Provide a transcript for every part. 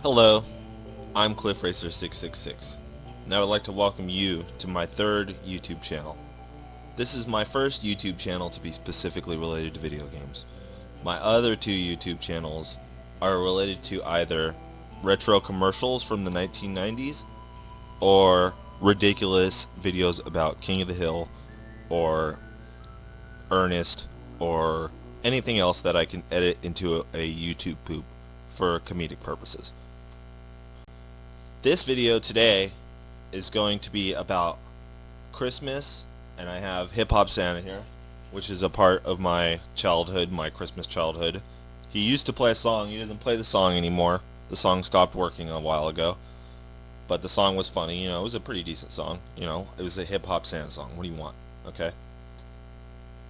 Hello, I'm CliffRacer666, and I would like to welcome you to my third YouTube channel. This is my first YouTube channel to be specifically related to video games. My other two YouTube channels are related to either retro commercials from the 1990s or ridiculous videos about King of the Hill or Ernest or anything else that I can edit into a YouTube poop for comedic purposes. This video today is going to be about Christmas, and I have Hip Hop Santa here, which is a part of my childhood, my Christmas childhood. He used to play a song. He doesn't play the song anymore. The song stopped working a while ago, but the song was funny. It was a pretty decent song. It was a Hip Hop Santa song. What do you want? Okay.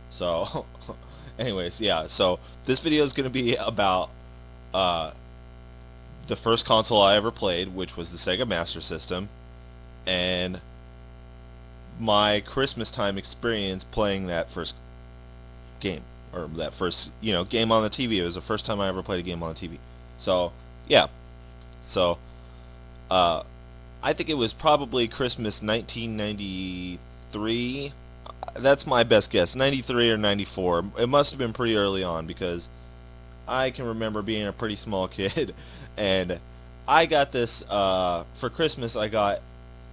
So, anyways, yeah. So this video is going to be about the first console I ever played, which was the SEGA Master System, and my Christmas time experience playing that first game, or that first, game on the TV. It was the first time I ever played a game on the TV. So, yeah. So, I think it was probably Christmas 1993. That's my best guess, 93 or 94. It must have been pretty early on, because I can remember being a pretty small kid, and I got this, for Christmas I got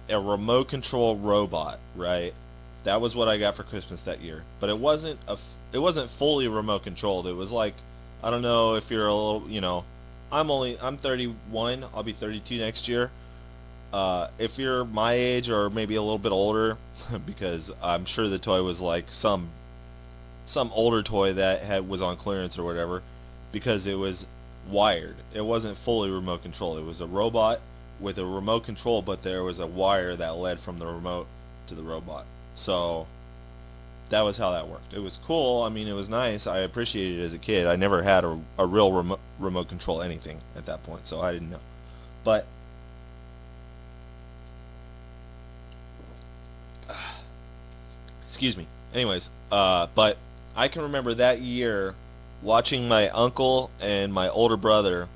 a remote control robot, right? That was what I got for Christmas that year. But it wasn't fully remote controlled. It was like, I don't know if you're a little, I'm 31, I'll be 32 next year. If you're my age or maybe a little bit older, because I'm sure the toy was like some older toy that was on clearance or whatever, because it was wired. It wasn't fully remote controlled. It was a robot with a remote control, but there was a wire that led from the remote to the robot. So that was how that worked. It was cool. I mean, it was nice. I appreciated it as a kid. I never had a real remote control anything at that point, so I didn't know. But excuse me. Anyways, but I can remember that year watching my uncle and my older brother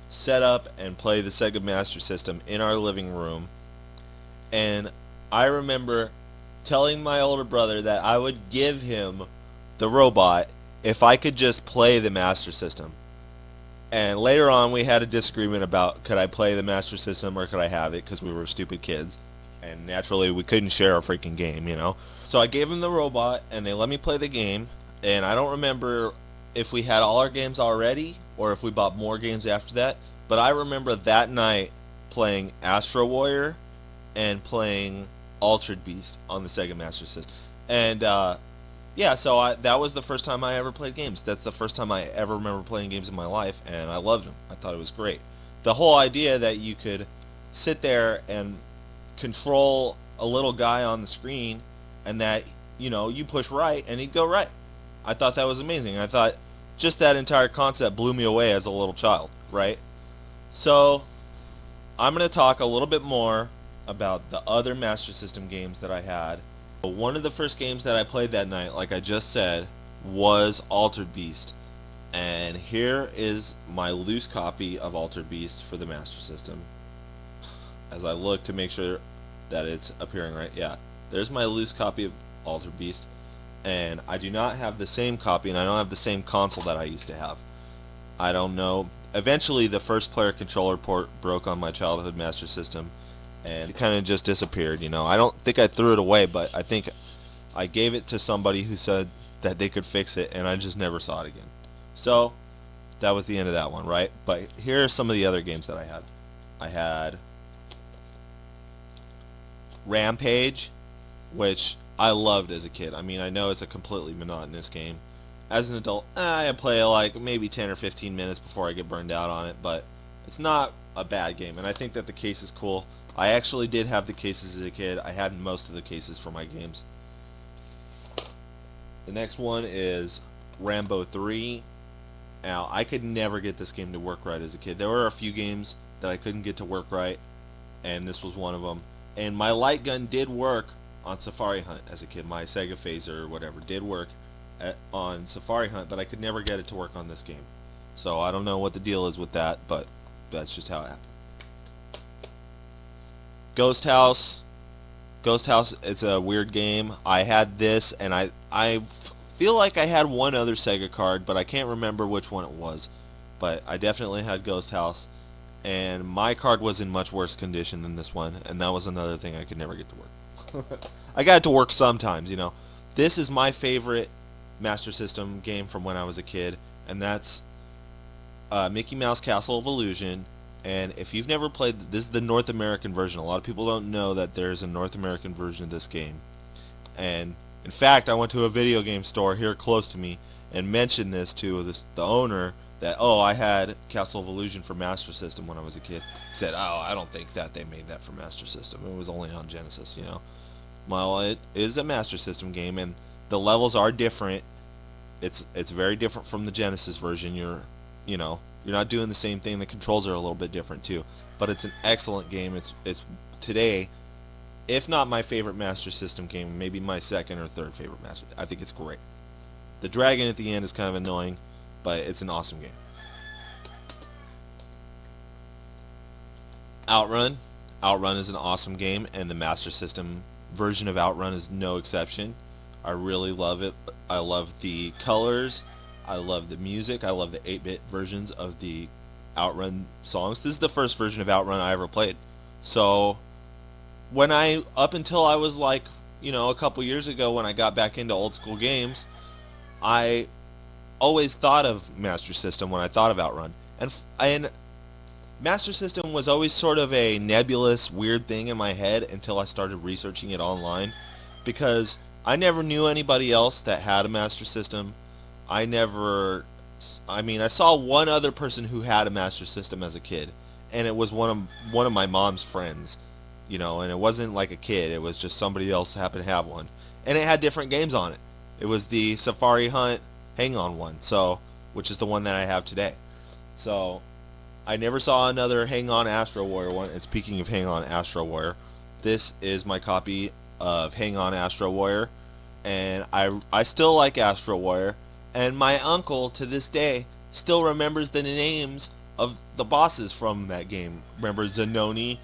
set up and play the SEGA Master System in our living room, and I remember telling my older brother that I would give him the robot if I could just play the Master System. And later on we had a disagreement about could I play the Master System or could I have it, because we were stupid kids, and naturally we couldn't share a freaking game, So I gave him the robot and they let me play the game, and I don't remember if we had all our games already or if we bought more games after that, but I remember that night playing Astro Warrior and playing Altered Beast on the Sega Master System. And yeah, so that was the first time I ever played games. That's the first time I ever remember playing games in my life, and I loved them. I thought it was great. The whole idea that you could sit there and control a little guy on the screen, and that you push right and he'd go right. I thought that was amazing. I thought just that entire concept blew me away as a little child, right? So I'm going to talk a little bit more about the other Master System games that I had. One of the first games that I played that night, like I just said, was Altered Beast. And here is my loose copy of Altered Beast for the Master System. As I look to make sure that it's appearing right. Yeah, there's my loose copy of Altered Beast. And I do not have the same copy, and I don't have the same console that I used to have. I don't know. Eventually, the first player controller port broke on my childhood Master System, and it kind of just disappeared. I don't think I threw it away, but I think I gave it to somebody who said that they could fix it, and I just never saw it again. So that was the end of that one, right? But here are some of the other games that I had. I had Rampage, which I loved as a kid. I mean, I know it's a completely monotonous game. As an adult, I play like maybe 10 or 15 minutes before I get burned out on it, but it's not a bad game, and I think that the case is cool. I actually did have the cases as a kid. I had most of the cases for my games. The next one is Rambo 3. Now, I could never get this game to work right as a kid. There were a few games that I couldn't get to work right, and this was one of them. And my light gun did work on Safari Hunt as a kid. My Sega Phaser or whatever did work on Safari Hunt, but I could never get it to work on this game. So I don't know what the deal is with that, but that's just how it happened. Ghost House. Ghost House is a weird game. I had this, and I feel like I had one other Sega card, but I can't remember which one it was. But I definitely had Ghost House, and my card was in much worse condition than this one, and that was another thing I could never get to work. I got it to work sometimes, you know. This is my favorite Master System game from when I was a kid, and that's Mickey Mouse Castle of Illusion. And if you've never played, this is the North American version. A lot of people don't know that there's a North American version of this game. And in fact, I went to a video game store here close to me and mentioned this to the owner that, oh, I had Castle of Illusion for Master System when I was a kid. He said, oh, I don't think that they made that for Master System. It was only on Genesis, you know. Well, it is a Master System game, and the levels are different. It's very different from the Genesis version. You're not doing the same thing. The controls are a little bit different too, but it's an excellent game. It's today, if not my favorite Master System game, maybe my second or third favorite Master. I think it's great. The dragon at the end is kind of annoying, but it's an awesome game. Outrun. Outrun is an awesome game, and the Master System version of Outrun is no exception. I really love it. I love the colors. I love the music. I love the 8-bit versions of the Outrun songs. This is the first version of Outrun I ever played. So up until I was like, a couple years ago when I got back into old school games, I always thought of Master System when I thought of Outrun. And Master System was always sort of a nebulous, weird thing in my head until I started researching it online, because I never knew anybody else that had a Master System. I saw one other person who had a Master System as a kid, and it was one of my mom's friends, and it wasn't like a kid, it was just somebody else happened to have one, and it had different games on it. It was the Safari Hunt Hang On one, which is the one that I have today. So I never saw another Hang On Astro Warrior one. And speaking of Hang On Astro Warrior, this is my copy of Hang On Astro Warrior, and I still like Astro Warrior. And my uncle, to this day, still remembers the names of the bosses from that game. Remember Zanoni?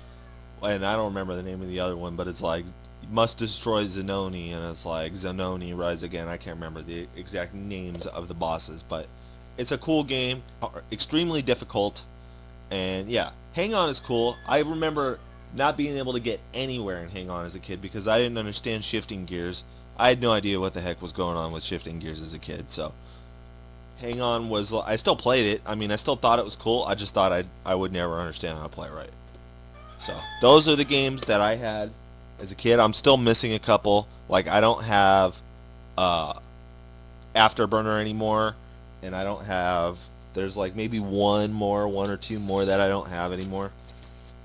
And I don't remember the name of the other one, but it's like, must destroy Zanoni, and it's like, Zanoni, rise again. I can't remember the exact names of the bosses, but it's a cool game, extremely difficult, and yeah, Hang On is cool. I remember not being able to get anywhere in Hang On as a kid because I didn't understand shifting gears. I had no idea what the heck was going on with shifting gears as a kid, so Hang On was, I still played it. I still thought it was cool. I just thought I would never understand how to play right. So, those are the games that I had as a kid. I'm still missing a couple. Like, I don't have Afterburner anymore, and I don't have, there's like maybe one or two more that I don't have anymore.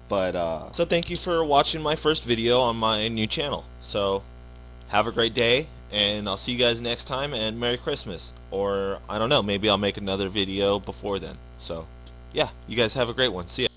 But, so thank you for watching my first video on my new channel. So, have a great day, and I'll see you guys next time, and Merry Christmas. Or, I don't know, maybe I'll make another video before then. So, yeah, you guys have a great one. See ya.